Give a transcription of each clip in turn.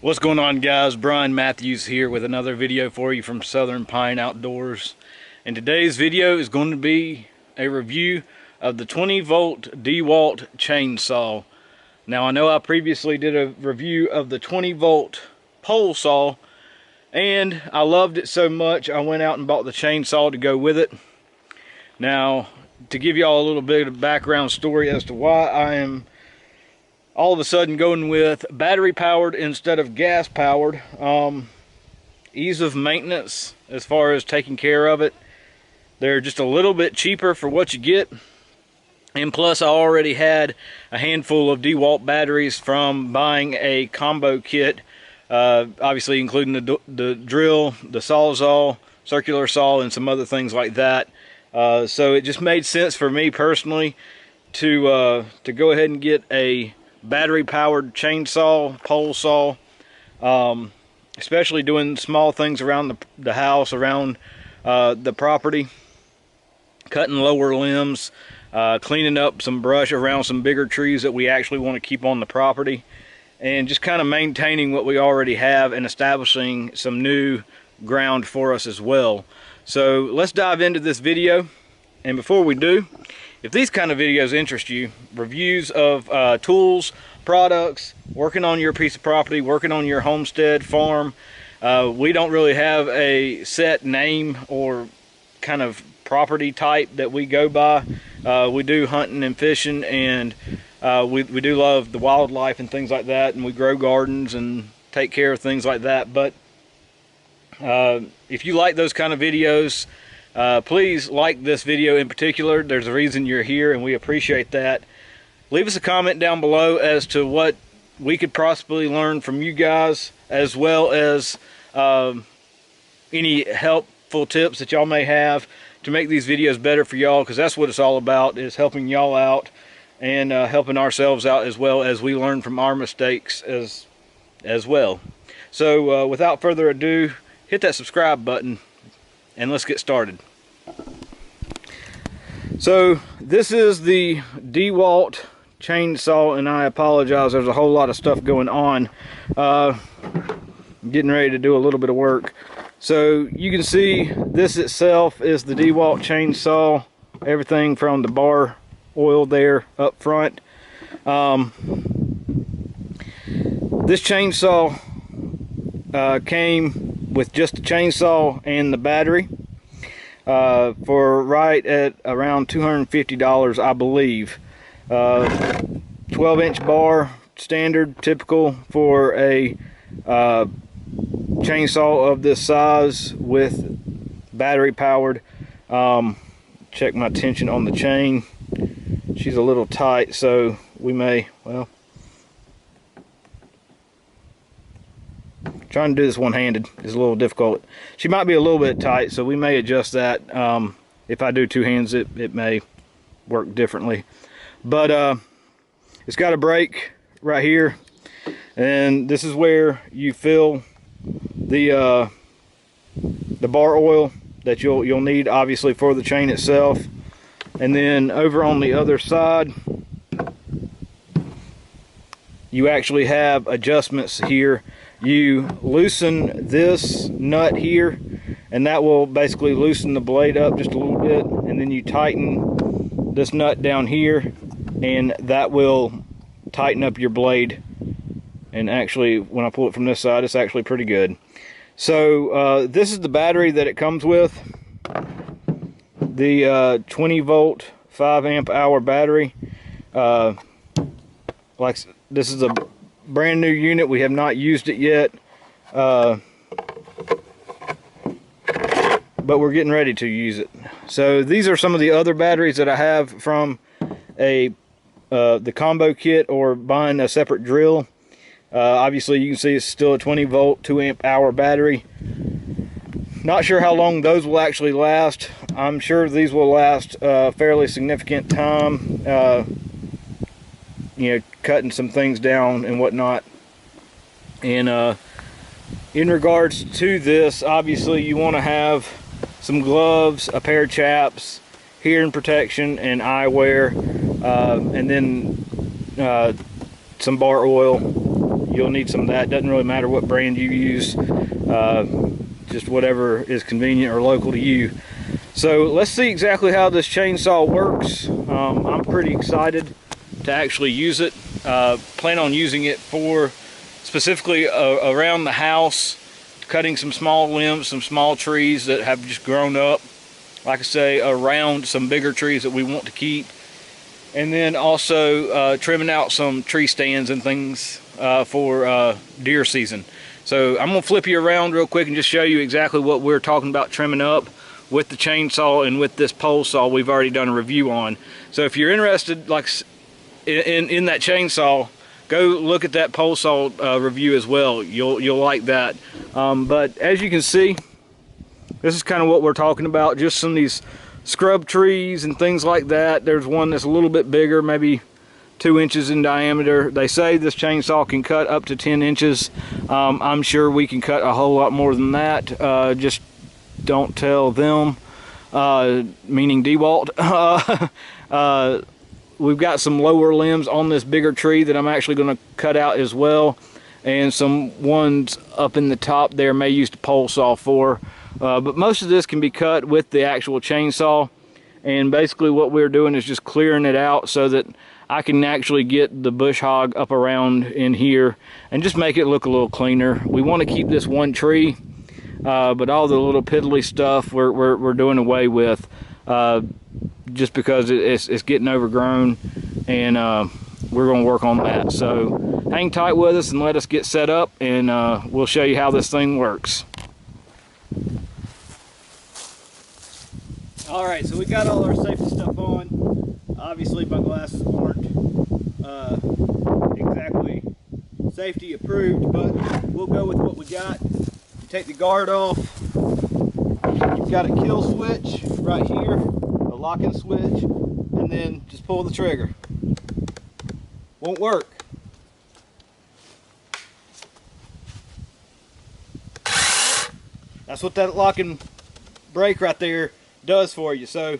What's going on, guys? Brian Matthews here with another video for you from Southern Pine Outdoors. And today's video is going to be a review of the 20-volt DEWALT chainsaw. Now, I know I previously did a review of the 20-volt pole saw, and I loved it so much I went out and bought the chainsaw to go with it. Now, to give y'all a little bit of background story as to why I am all of a sudden going with battery powered instead of gas powered. Ease of maintenance as far as taking care of it. They're just a little bit cheaper for what you get. And plus, I already had a handful of DEWALT batteries from buying a combo kit, obviously including the drill, the sawzall, circular saw, and some other things like that. So it just made sense for me personally to go ahead and get a battery powered chainsaw, pole saw, especially doing small things around the house, around the property, cutting lower limbs, cleaning up some brush around some bigger trees that we actually want to keep on the property, and just kind of maintaining what we already have and establishing some new ground for us as well. So let's dive into this video. And before we do, if these kind of videos interest you, reviews of tools, products, working on your piece of property, working on your homestead, farm, we don't really have a set name or kind of property type that we go by. We do hunting and fishing, and we do love the wildlife and things like that, and we grow gardens and take care of things like that. But if you like those kind of videos, please like this video in particular. There's a reason you're here, and we appreciate that. Leave us a comment down below as to what we could possibly learn from you guys, as well as any helpful tips that y'all may have to make these videos better for y'all, because that's what it's all about, is helping y'all out and helping ourselves out, as well as we learn from our mistakes as well. So without further ado, hit that subscribe button and let's get started. So this is the DEWALT chainsaw, and I apologize, there's a whole lot of stuff going on. Getting ready to do a little bit of work. So you can see this itself is the DEWALT chainsaw, everything from the bar oil there up front. This chainsaw came with just the chainsaw and the battery for right at around $250, I believe. 12-inch bar, standard, typical for a chainsaw of this size with battery powered. Check my tension on the chain. She's a little tight, so we may, well, trying to do this one-handed is a little difficult. She might be a little bit tight, so we may adjust that. If I do two hands, it may work differently. But it's got a brake right here, and this is where you fill the bar oil that you'll need, obviously, for the chain itself. And then over on the other side, you actually have adjustments here. You loosen this nut here, and that will basically loosen the blade up just a little bit, and then you tighten this nut down here, and that will tighten up your blade. And actually, when I pull it from this side, it's actually pretty good. So this is the battery that it comes with, the 20 volt 5 amp hour battery. Like, this is a brand new unit. We have not used it yet, but we're getting ready to use it. So these are some of the other batteries that I have from the combo kit, or buying a separate drill. Obviously, you can see it's still a 20 volt 2 amp hour battery. Not sure how long those will actually last. I'm sure these will last a fairly significant time, you know, cutting some things down and whatnot. And in regards to this, obviously you want to have some gloves, a pair of chaps, hearing protection and eyewear, and then some bar oil. you'll need some of that. Doesn't really matter what brand you use, just whatever is convenient or local to you. So let's see exactly how this chainsaw works. I'm pretty excited to actually use it. Plan on using it for specifically around the house, cutting some small limbs, some small trees that have just grown up, like I say, around some bigger trees that we want to keep. And then also trimming out some tree stands and things for deer season. So I'm gonna flip you around real quick and just show you exactly what we're talking about trimming up with the chainsaw and with this pole saw we've already done a review on. So if you're interested like in that chainsaw, go look at that pole saw review as well. You'll like that. But as you can see, this is kind of what we're talking about, just some of these scrub trees and things like that. There's one that's a little bit bigger, maybe 2 inches in diameter. They say this chainsaw can cut up to 10 inches. I'm sure we can cut a whole lot more than that. Just don't tell them, meaning DEWALT. We've got some lower limbs on this bigger tree that I'm actually going to cut out as well, and some ones up in the top there may use the pole saw for. But most of this can be cut with the actual chainsaw, and basically what we're doing is just clearing it out so that I can actually get the bush hog up around in here and just make it look a little cleaner. We want to keep this one tree, but all the little piddly stuff we're doing away with, just because it's getting overgrown, and we're going to work on that. So hang tight with us and let us get set up, and we'll show you how this thing works. All right, so we got all our safety stuff on. Obviously my glasses aren't exactly safety approved, but we'll go with what we got. You take the guard off. You've got a kill switch right here, a locking switch, and then just pull the trigger. Won't work. That's what that locking brake right there does for you. So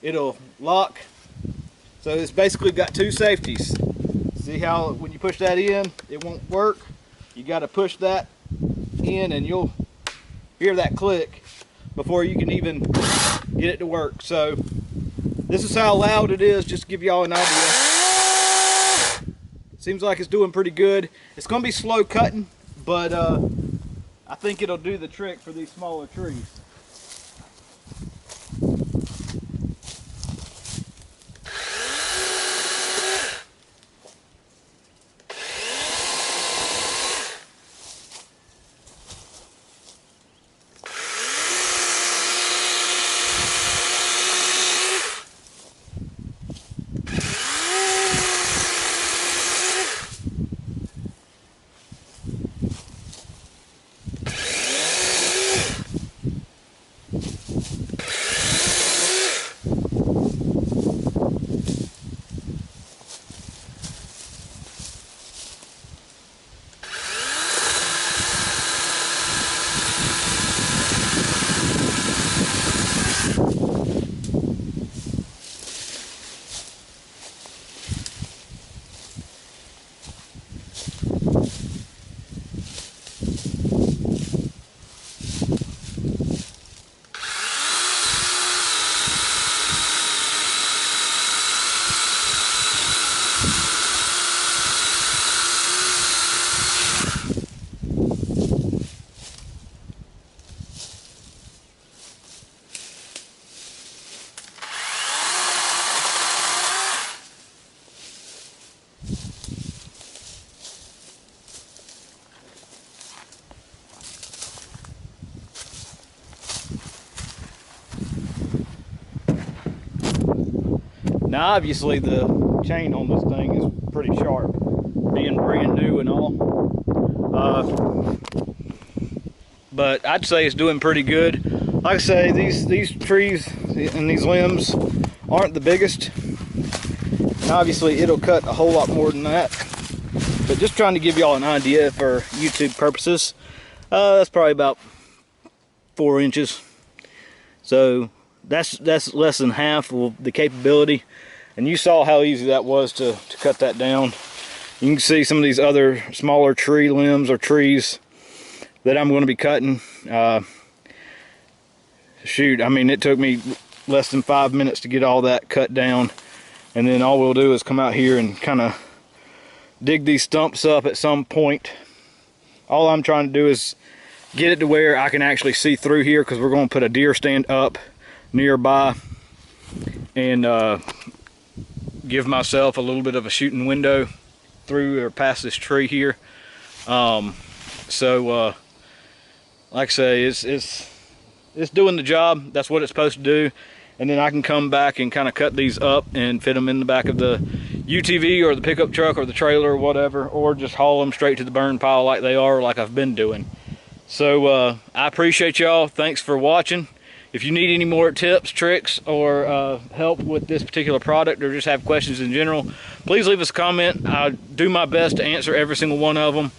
it'll lock. So it's basically got two safeties. See how when you push that in, it won't work. You got to push that in and you'll hear that click before you can even get it to work. So this is how loud it is, just to give y'all an idea. Seems like it's doing pretty good. It's going to be slow cutting, but I think it'll do the trick for these smaller trees. Now obviously the chain on this thing is pretty sharp, being brand new and all. But I'd say it's doing pretty good. Like I say, these trees and these limbs aren't the biggest. And obviously it'll cut a whole lot more than that. But just trying to give y'all an idea for YouTube purposes. That's probably about 4 inches. So that's less than half of the capability. And you saw how easy that was to cut that down. You can see some of these other smaller tree limbs or trees that I'm going to be cutting. Shoot, I mean, it took me less than 5 minutes to get all that cut down, and then all we'll do is come out here and kind of dig these stumps up at some point. All I'm trying to do is get it to where I can actually see through here, because we're going to put a deer stand up nearby and give myself a little bit of a shooting window through or past this tree here. Like I say, it's doing the job. That's what it's supposed to do. And then I can come back and kind of cut these up and fit them in the back of the UTV or the pickup truck or the trailer or whatever, or just haul them straight to the burn pile like they are, like I've been doing. So I appreciate y'all. Thanks for watching. If you need any more tips, tricks, or help with this particular product, or just have questions in general, please leave us a comment. I'll do my best to answer every single one of them.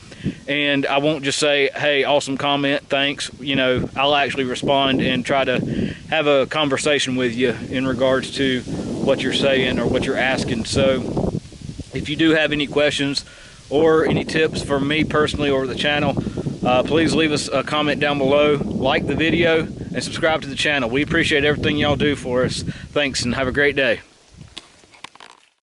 And I won't just say, hey, awesome comment, thanks. You know, I'll actually respond and try to have a conversation with you in regards to what you're saying or what you're asking. So if you do have any questions or any tips for me personally or the channel, please leave us a comment down below, like the video, and subscribe to the channel. We appreciate everything y'all do for us. Thanks, and have a great day.